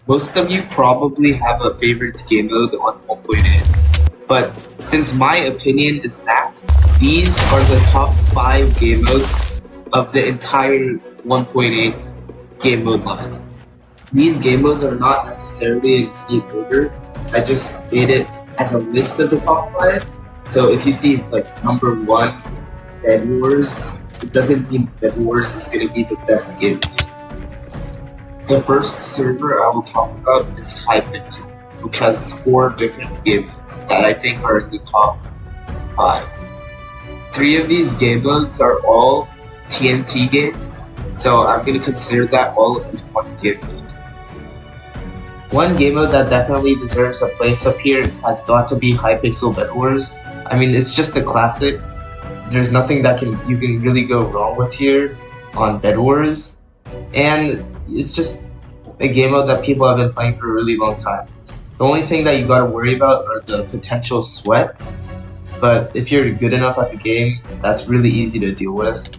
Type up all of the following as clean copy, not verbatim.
Most of you probably have a favorite game mode on 1.8, but since my opinion is that these are the top 5 game modes of the entire 1.8 game mode line. These game modes are not necessarily in any order. I just made it as a list of the top 5. So if you see like number 1, Bed Wars, it doesn't mean Bed Wars is going to be the best game. The first server I will talk about is Hypixel, which has 4 different game modes that I think are in the top 5. 3 of these game modes are all TNT games, so I'm going to consider that all as one game mode. One game mode that definitely deserves a place up here has got to be Hypixel Bed Wars. I mean, it's just a classic. There's nothing that you can really go wrong with here on Bed Wars, and it's just a game mode that people have been playing for a really long time. The only thing that you gotta worry about are the potential sweats, but if you're good enough at the game, that's really easy to deal with.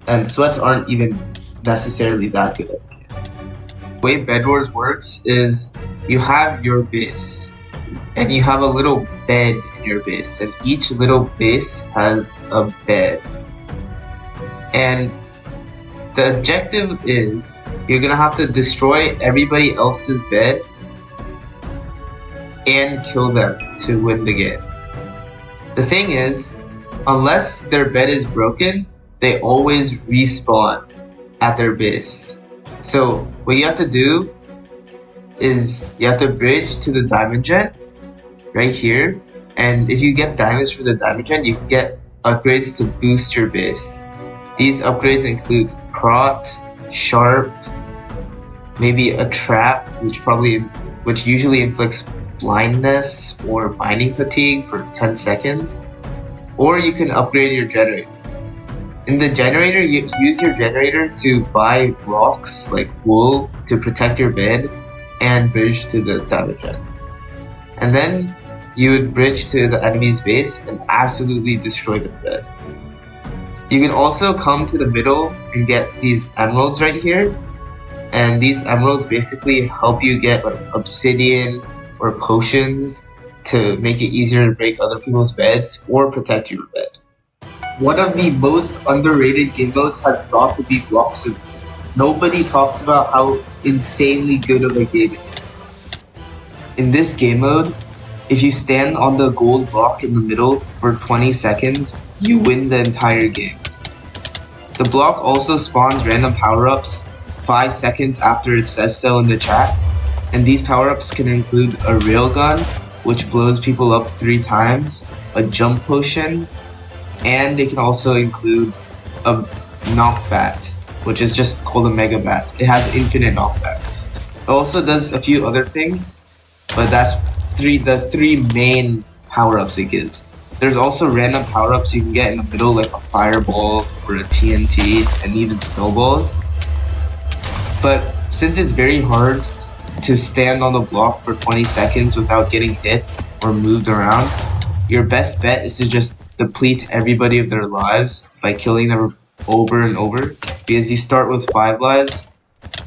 And sweats aren't even necessarily that good at the game. The way Bed Wars works is you have your base, and you have a little bed in your base, and each little base has a bed. And the objective is you're gonna have to destroy everybody else's bed and kill them to win the game. The thing is, unless their bed is broken, they always respawn at their base. So what you have to do is you have to bridge to the diamond gen right here, and if you get diamonds for the diamond gen, you can get upgrades to boost your base. These upgrades include Prot, Sharp, maybe a Trap, which usually inflicts blindness or binding fatigue for 10 seconds, or you can upgrade your generator. In the generator, you use your generator to buy blocks like wool to protect your bed and bridge to the diamond gen. And then you would bridge to the enemy's base and absolutely destroy the bed. You can also come to the middle and get these emeralds right here, and these emeralds basically help you get like obsidian or potions to make it easier to break other people's beds or protect your bed. One of the most underrated game modes has got to be Block Simulator. Nobody talks about how insanely good of a game it is. In this game mode, if you stand on the gold block in the middle for 20 seconds, you win the entire game. The block also spawns random power-ups 5 seconds after it says so in the chat, and these power-ups can include a railgun, which blows people up 3 times, a jump potion, and they can also include a knockbat, which is just called a mega bat. It has infinite knockback. It also does a few other things, but that's the 3 main power-ups it gives. There's also random power-ups you can get in the middle, like a fireball or a TNT and even snowballs. But since it's very hard to stand on the block for 20 seconds without getting hit or moved around, your best bet is to just deplete everybody of their lives by killing them over and over, because you start with 5 lives,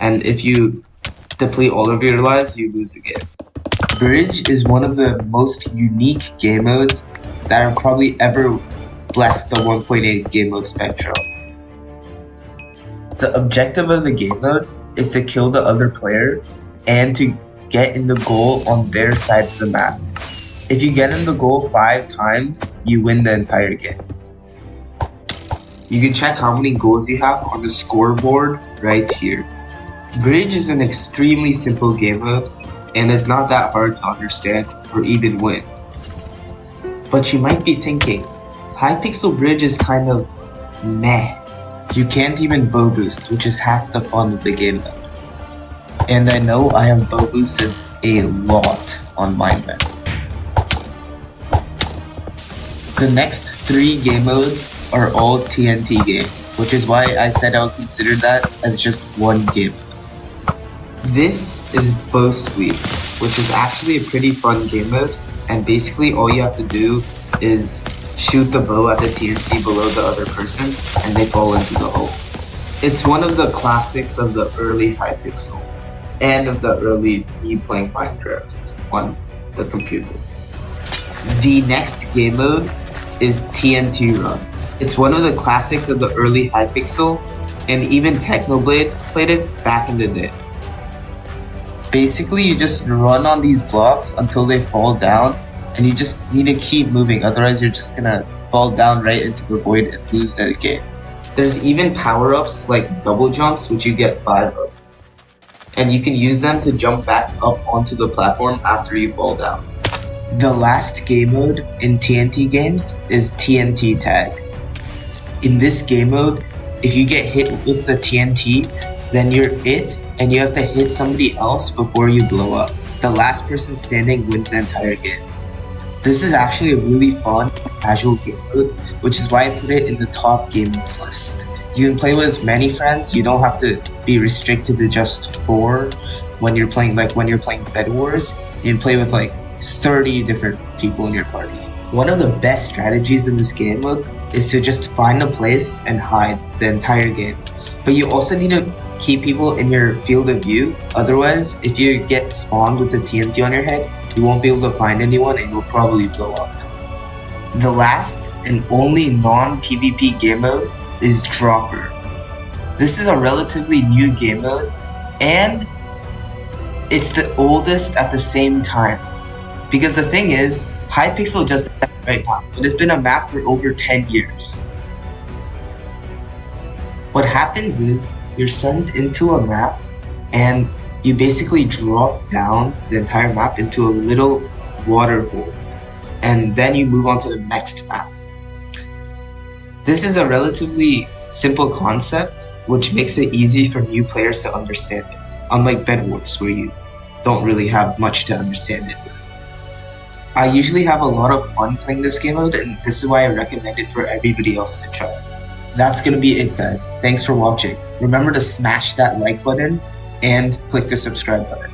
and if you deplete all of your lives, you lose the game. Bridge is one of the most unique game modes that are probably ever blessed the 1.8 game mode spectrum. The objective of the game mode is to kill the other player and to get in the goal on their side of the map. If you get in the goal 5 times, you win the entire game. You can check how many goals you have on the scoreboard right here. Bridge is an extremely simple game mode, and it's not that hard to understand or even win. But you might be thinking, Hypixel Bridge is kind of meh. You can't even bow boost, which is half the fun of the game mode. And I know I have bow boosted a lot on my map. The next 3 game modes are all TNT games, which is why I said I would consider that as just one game mode. This is Bow Sweep, which is actually a pretty fun game mode, and basically all you have to do is shoot the bow at the TNT below the other person, and they fall into the hole. It's one of the classics of the early Hypixel. and of the early me playing Minecraft on the computer. The next game mode is TNT Run. It's one of the classics of the early Hypixel, and even Technoblade played it back in the day. Basically, you just run on these blocks until they fall down, and you just need to keep moving, otherwise you're just gonna fall down right into the void and lose the game. There's even power-ups like double jumps, which you get 5 of, and you can use them to jump back up onto the platform after you fall down. The last game mode in TNT games is TNT Tag. In this game mode, if you get hit with the TNT, then you're it, and you have to hit somebody else before you blow up. The last person standing wins the entire game. This is actually a really fun, casual game mode, which is why I put it in the top game modes list. You can play with many friends, you don't have to be restricted to just 4 when you're playing Bed Wars. You can play with like 30 different people in your party. One of the best strategies in this game mode is to just find a place and hide the entire game. But you also need to keep people in your field of view, otherwise if you get spawned with the TNT on your head, you won't be able to find anyone and you'll probably blow up. The last and only non-PvP game mode is Dropper. This is a relatively new game mode, and it's the oldest at the same time. Because the thing is, Hypixel just right now, but it's been a map for over 10 years. What happens is, you're sent into a map, and you basically drop down the entire map into a little water hole, and then you move on to the next map. This is a relatively simple concept, which makes it easy for new players to understand it, unlike Bed Wars, where you don't really have much to understand it with. I usually have a lot of fun playing this game mode, and this is why I recommend it for everybody else to try. That's gonna be it, guys. Thanks for watching. Remember to smash that like button and click the subscribe button.